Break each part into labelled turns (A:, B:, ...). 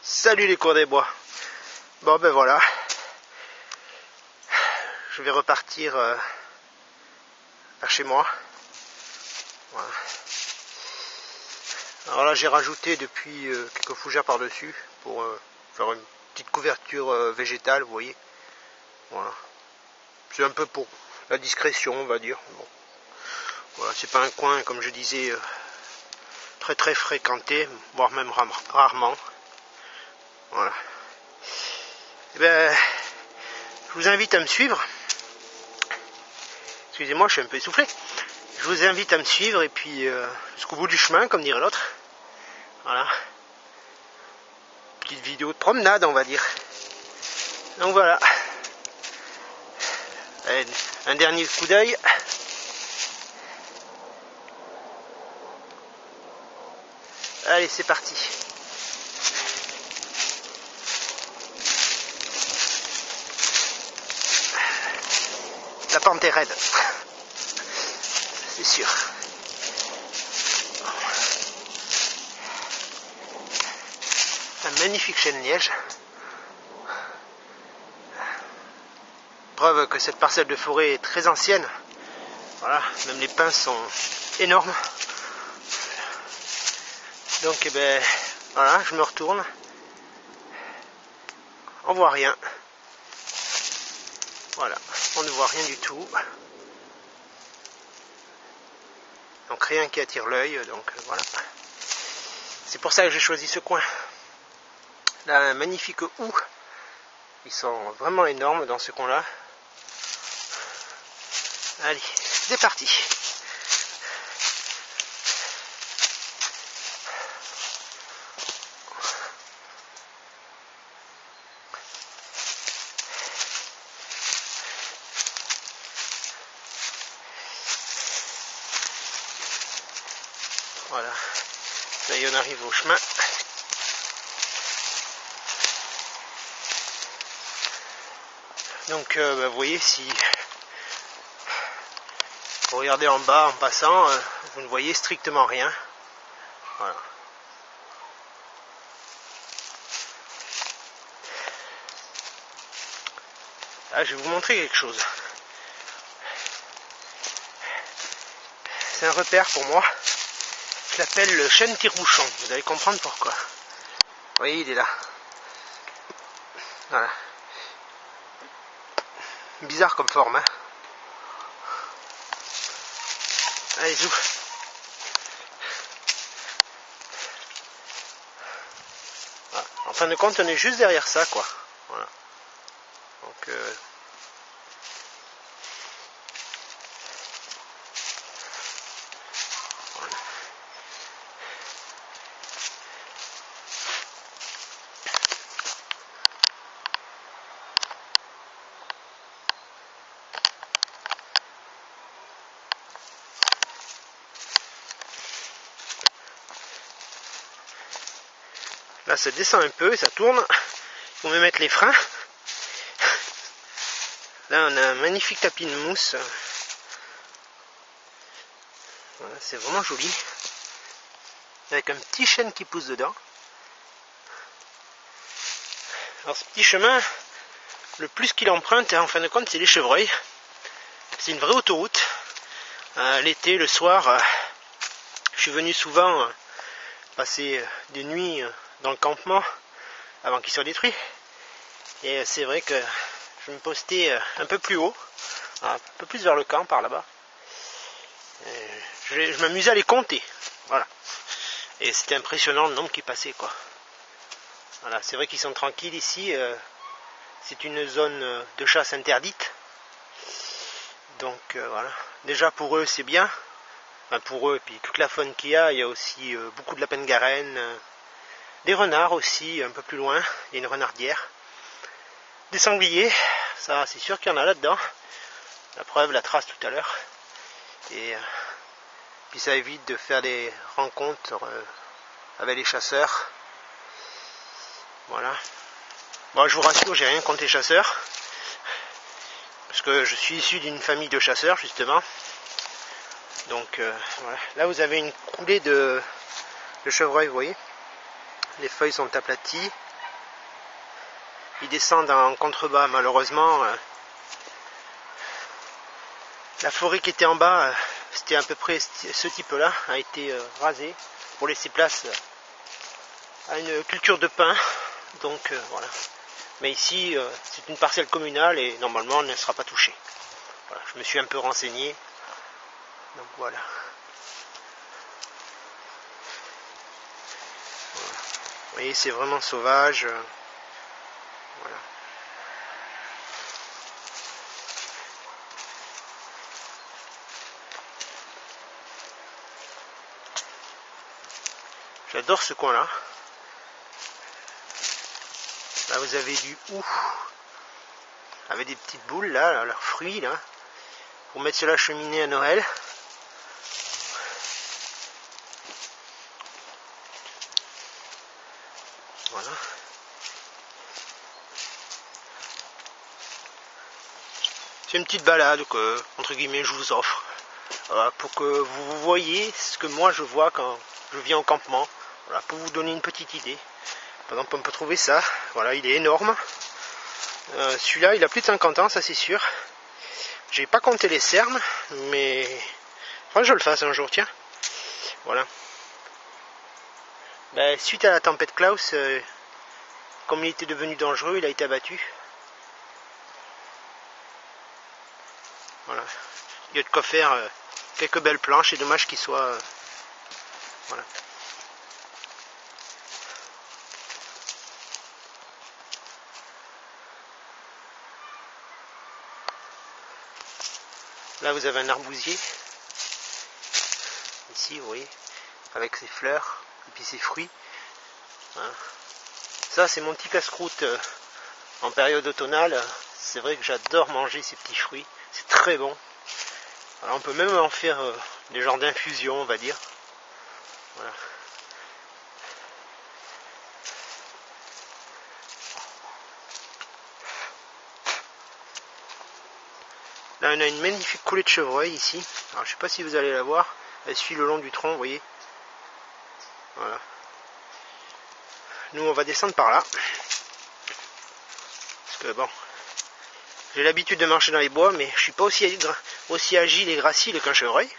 A: Salut les cours des bois. Bon ben voilà. Je vais repartir vers chez moi. Voilà. Alors là j'ai rajouté depuis quelques fougères par-dessus pour faire une petite couverture végétale, vous voyez. Voilà. C'est un peu pour la discrétion, on va dire. Bon. Voilà, c'est pas un coin, comme je disais, très fréquenté, voire même rarement. Voilà. Et ben, je vous invite à me suivre. Excusez-moi, je suis un peu essoufflé. Je vous invite à me suivre et puis jusqu'au bout du chemin, comme dirait l'autre. Voilà. Petite vidéo de promenade, on va dire. Donc voilà. Allez, un dernier coup d'œil. Allez, c'est parti. La pente est raide. C'est sûr. Un magnifique chêne-liège. Preuve que cette parcelle de forêt est très ancienne. Voilà, même les pins sont énormes. Donc eh ben voilà, je me retourne. On voit rien. Voilà, on ne voit rien du tout. Donc rien qui attire l'œil, donc voilà. C'est pour ça que j'ai choisi ce coin. Là, un magnifique houx. Ils sont vraiment énormes dans ce coin-là. Allez, c'est parti. Voilà, ça y est, on arrive au chemin. Donc vous voyez, si vous regardez en bas en passant, vous ne voyez strictement rien. Voilà. Là, je vais vous montrer quelque chose. C'est un repère pour moi. Je l'appelle le chêne tire-bouchon. Vous allez comprendre pourquoi. Vous voyez, il est là. Voilà. Bizarre comme forme, hein. Allez, zou. Voilà. En fin de compte, on est juste derrière ça, quoi. Voilà. Donc, voilà. Là, ça descend un peu, ça tourne. Il faut me mettre les freins. Là, on a un magnifique tapis de mousse. Voilà, c'est vraiment joli. Avec un petit chêne qui pousse dedans. Alors, ce petit chemin, le plus qu'il emprunte, en fin de compte, c'est les chevreuils. C'est une vraie autoroute. L'été, le soir, je suis venu souvent passer des nuits dans le campement avant qu'il soit détruit. Et c'est vrai que je me postais un peu plus haut, un peu plus vers le camp par là-bas. Je m'amusais à les compter. Voilà. Et c'était impressionnant le nombre qui passait, quoi. Voilà, c'est vrai qu'ils sont tranquilles ici. C'est une zone de chasse interdite. Donc voilà. Déjà pour eux c'est bien. Enfin, pour eux, et puis toute la faune qu'il y a aussi beaucoup de lapins de Garenne, des renards aussi, un peu plus loin, il y a une renardière, des sangliers, ça c'est sûr qu'il y en a là-dedans, la preuve, la trace tout à l'heure, et puis ça évite de faire des rencontres avec les chasseurs, voilà. Bon, je vous rassure, j'ai rien contre les chasseurs, parce que je suis issu d'une famille de chasseurs justement. Donc voilà. Là vous avez une coulée de chevreuil, vous voyez. Les feuilles sont aplaties. ils descendent en contrebas malheureusement. La forêt qui était en bas, c'était à peu près ce type-là, a été rasée pour laisser place à une culture de pin. Donc voilà. Mais ici, c'est une parcelle communale et normalement, elle ne sera pas touchée. Voilà, je me suis un peu renseigné. Donc voilà. Vous voyez, c'est vraiment sauvage. Voilà. J'adore ce coin-là. Là, vous avez du hou. Avec des petites boules, là, leurs fruits, là. Pour mettre sur la cheminée à Noël. Voilà. C'est une petite balade que, entre guillemets, je vous offre. Voilà, pour que vous voyez ce que moi je vois quand je viens au campement. Voilà, pour vous donner une petite idée. Par exemple, on peut trouver ça. Voilà, il est énorme. Celui-là, il a plus de 50 ans, ça c'est sûr. J'ai pas compté les cernes, mais enfin, je le fasse un jour, tiens. Voilà. Ben, suite à la tempête Klaus, comme il était devenu dangereux, il a été abattu. Voilà. Il y a de quoi faire quelques belles planches, et dommage qu'il soit... voilà. Là, vous avez un arbousier. Ici, vous voyez, avec ses fleurs et puis ses fruits. Voilà. Ça, c'est mon petit casse-croûte en période automnale. C'est vrai que j'adore manger ces petits fruits. C'est très bon. Alors, on peut même en faire des genres d'infusion, on va dire. Voilà. Là, on a une magnifique coulée de chevreuil ici. Alors, je sais pas si vous allez la voir. Elle suit le long du tronc, vous voyez. Voilà. Nous, on va descendre par là. Parce que bon, j'ai l'habitude de marcher dans les bois, mais je suis pas aussi agile et gracile qu'un chevreuil.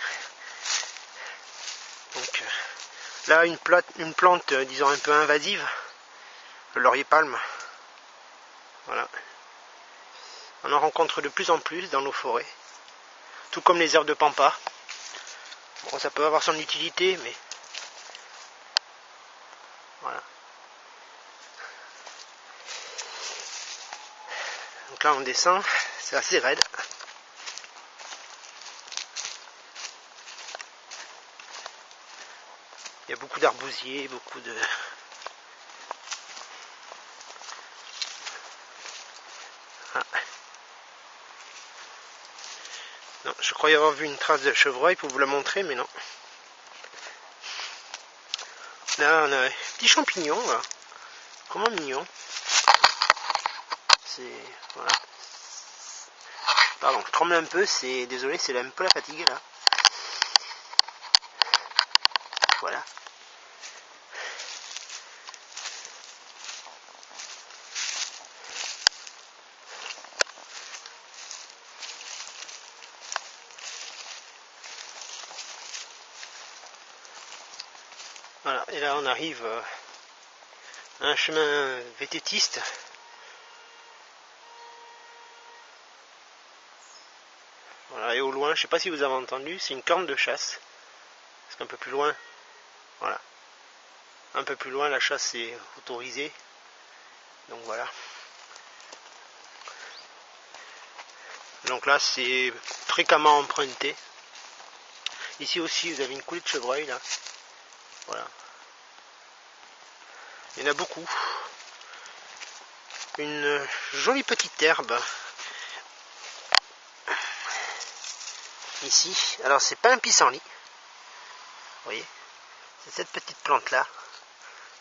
A: Donc là, une plante, disons, un peu invasive, le laurier palme. Voilà. On en rencontre de plus en plus dans nos forêts. Tout comme les herbes de pampa. Bon, ça peut avoir son utilité, mais voilà. Donc là, on descend, c'est assez raide. Il y a beaucoup d'arbousiers, beaucoup de... Ah. Non, je croyais avoir vu une trace de chevreuil pour vous la montrer, mais non. Là, on a un petit champignon, là. Comment mignon. C'est... Voilà. Pardon, je tremble un peu, c'est... Désolé, c'est un peu la fatigue, là. Voilà. Voilà, et là on arrive à un chemin vététiste. Voilà, et au loin, je sais pas si vous avez entendu, c'est une corne de chasse. Parce qu'un peu plus loin, voilà. Un peu plus loin, la chasse est autorisée. Donc voilà. Donc là, c'est fréquemment emprunté. Ici aussi, vous avez une coulée de chevreuil, là. Voilà. Il y en a beaucoup. Une jolie petite herbe. Ici. Alors, c'est pas un pissenlit. Vous voyez, c'est cette petite plante-là.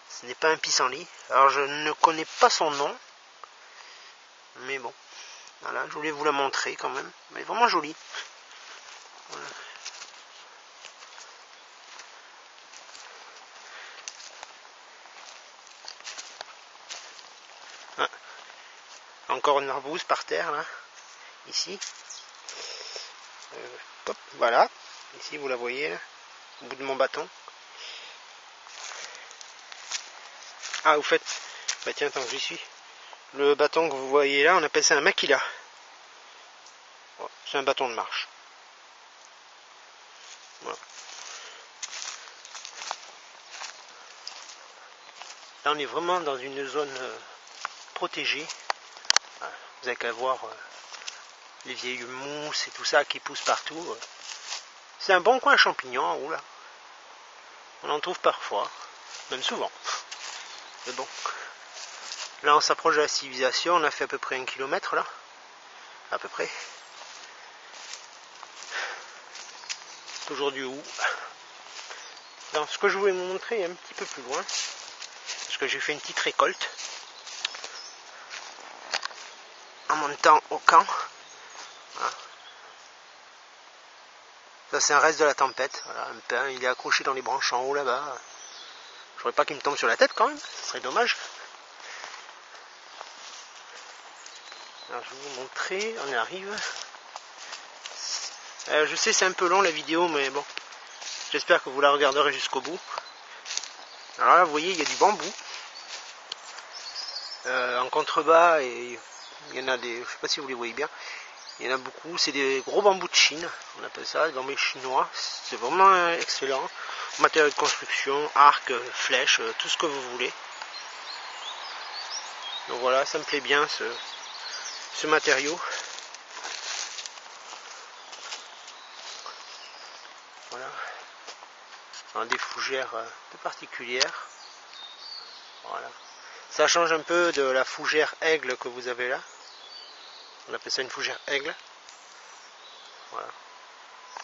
A: Ce n'est pas un pissenlit. Alors, je ne connais pas son nom. Mais bon. Voilà, je voulais vous la montrer quand même. Elle est vraiment jolie. Voilà. Ah. encore une arbouze par terre là, ici. Hop, voilà, ici vous la voyez là, au bout de mon bâton. Ah, au fait, bah tiens, attends, j'y suis. Le bâton que vous voyez là, on appelle ça un maquila. Bon, c'est un bâton de marche. Voilà. Là, on est vraiment dans une zone protégée. Voilà. Vous avez qu'à voir les vieilles mousses et tout ça qui poussent partout. C'est un bon coin champignon en haut là. On en trouve parfois, même souvent. Mais bon. Là on s'approche de la civilisation, on a fait à peu près 1 kilomètre là. À peu près. Toujours du haut. Alors ce que je voulais vous montrer un petit peu plus loin. Parce que j'ai fait une petite récolte. En montant au camp. Voilà. Ça c'est un reste de la tempête. Voilà, un pin, il est accroché dans les branches en haut là-bas. Je voudrais pas qu'il me tombe sur la tête quand même, ce serait dommage. Alors je vais vous montrer, on y arrive. Je sais c'est un peu long la vidéo, mais bon, j'espère que vous la regarderez jusqu'au bout. Alors là vous voyez il y a du bambou. En contrebas, et il y en a des, je sais pas si vous les voyez bien, il y en a beaucoup, c'est des gros bambous de Chine, on appelle ça, des bambous chinois, c'est vraiment excellent. Matériaux de construction, arc, flèche, tout ce que vous voulez. Donc voilà, ça me plaît bien ce matériau. Voilà. Dans des fougères un peu particulières. Voilà. Ça change un peu de la fougère aigle que vous avez là. On appelle ça une fougère aigle. Voilà.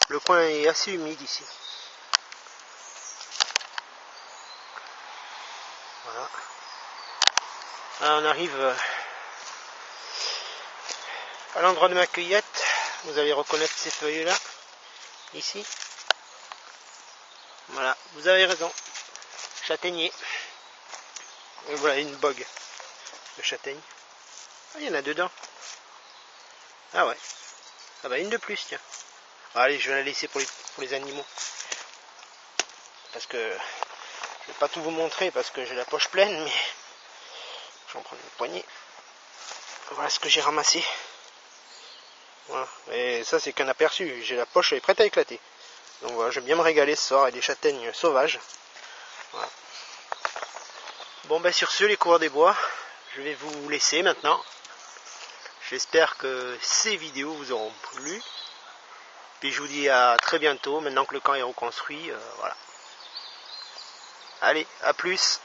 A: Le coin est assez humide ici. Voilà. Là, on arrive à l'endroit de ma cueillette. Vous allez reconnaître ces feuilles là. Ici. Voilà, vous avez raison. Châtaignier. Et voilà une bogue de châtaigne. Ah, il y en a dedans. Ah ouais. Ah bah une de plus, tiens. Allez, je vais la laisser pour les animaux. Parce que je vais pas tout vous montrer parce que j'ai la poche pleine, mais je vais en prendre une poignée. Voilà ce que j'ai ramassé. Voilà. Et ça c'est qu'un aperçu. J'ai la poche, elle est prête à éclater. Donc voilà, je vais bien me régaler ce soir avec des châtaignes sauvages. Voilà. Bon ben sur ce les coureurs des bois, je vais vous laisser maintenant. J'espère que ces vidéos vous auront plu. Puis je vous dis à très bientôt, maintenant que le camp est reconstruit. Voilà. Allez, à plus.